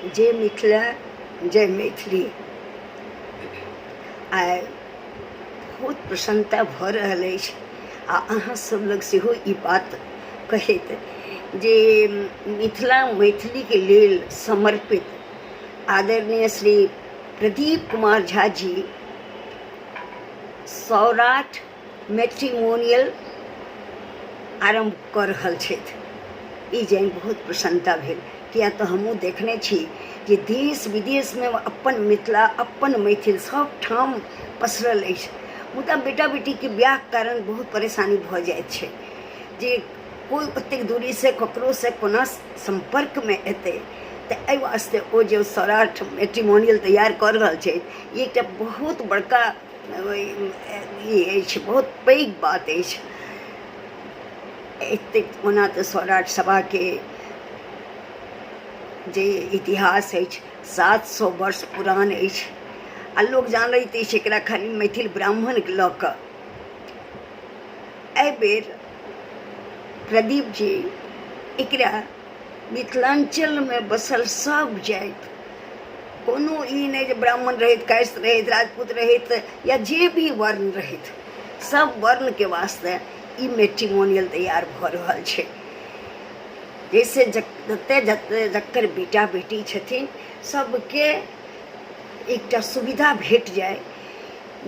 जय मिथिला जय मैथिली। आइ बहुत प्रसन्नता भ रहल अछि आ अहाँ सब लग सेहो ई बात कहैत जे मिथिला मैथिली के लेल समर्पित आदरणीय श्री प्रदीप कुमार झा जी सौराठ मैट्रिमोनियल आरम्भ कर रहल छथि। ई जानि बहुत प्रसन्नता भेल, किया तऽ हमहूँ देखने छी जे देश विदेश में अपन मिथिला अपन मैथिल सब ठाम पसरल अछि, मुदा बेटा बेटी के ब्याह कारण बहुत परेशानी भऽ जाइत छै जे कोई ओतेक दूरी से ककरो से कोना संपर्क में एतै। तऽ एहि वास्ते ओ जे सौराठ मैट्रिमोनियल तैयार कर रहल छै, ई एकटा बहुत बड़का ई अछि, बहुत पैघ बात अछि। एतेक ओना तऽ सौराठ सभा के जे इतिहास अछि 700 वर्ष पुरान अछि आ लोक जानैत अछि एकरा खाली मैथिल ब्राह्मण के लऽ कऽ। एहि बेर प्रदीप जी एकरा मिथिलांचल में बसल सब जाति, कोनो ई नहीं जे ब्राह्मण रहैत, कायस्थ रहैत, राजपूत रहैत या जे भी वर्ण रहैत, सब वर्ण के वास्ते ई मैट्रिमोनियल तैयार भऽ रहल छै। जैसे जते जते जकर बेटा बेटी छथिन सबके एकटा सुविधा भेट जाए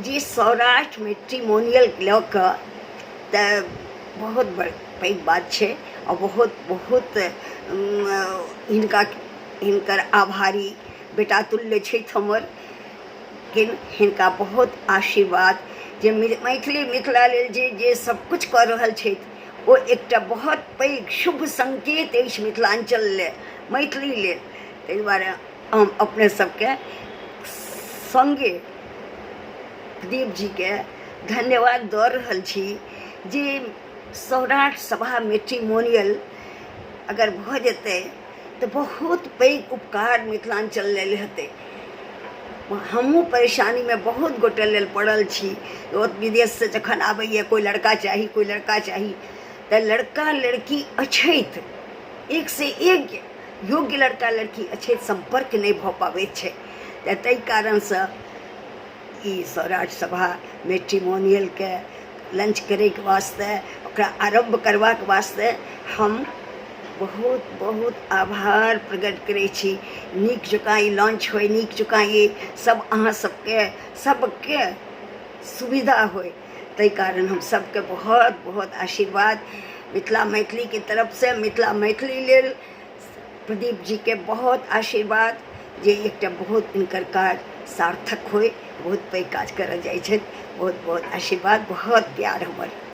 जे सौराठ मैट्रिमोनियल लऽ कऽ, तऽ बहुत पैघ बात छै और बहुत बहुत हिनकर आभारी बेटा तुल्य छथि हमर। हिनका बहुत आशीर्वाद जे मैथिली मिथिला लेल जे सब कुछ कर रहल छथि ओ एकटा बहुत पैघ शुभ संकेत अछि मिथिलांचल ले, मैथिली लेल। ताहि दुआरे हम अपने सबके संगे प्रदीप जी के धन्यवाद दऽ रहल छी जे सौराठ सभा मैट्रिमोनियल अगर भऽ जेतै तऽ बहुत पैघ उपकार मिथिलांचल लेल हेतै। हमहूँ परेशानी में बहुत गोटे लेल पड़ल छी। विदेश से जखन आबैए कोई लड़का चाही कोई लड़का चाही, तऽ लड़का लड़की अछैत, एक से एक योग्य लड़का लड़की अछैत, संपर्क नहीं भऽ पाबैत छै। तऽ ताहि कारणसँ ई सौराठ सभा मैट्रिमोनियल के लॉन्च करैके वास्ते, ओकरा आरम्भ करबाक वास्ते हम बहुत बहुत आभार प्रकट करै छी। नीक जकाँ ई लॉन्च होय, नीक जकाँ ये सब अहाँ सबके सुविधा होय, ताहि कारण हम सबके बहुत बहुत आशीर्वाद मिथिला मैथिली के तरफ से, मिथिला मैथिली लेल प्रदीप जी के बहुत आशीर्वाद जे एकटा बहुत हिनकर काज सार्थक होय, बहुत पैघ काज करऽ जाइ छथि। बहुत बहुत आशीर्वाद, बहुत प्यार हमर।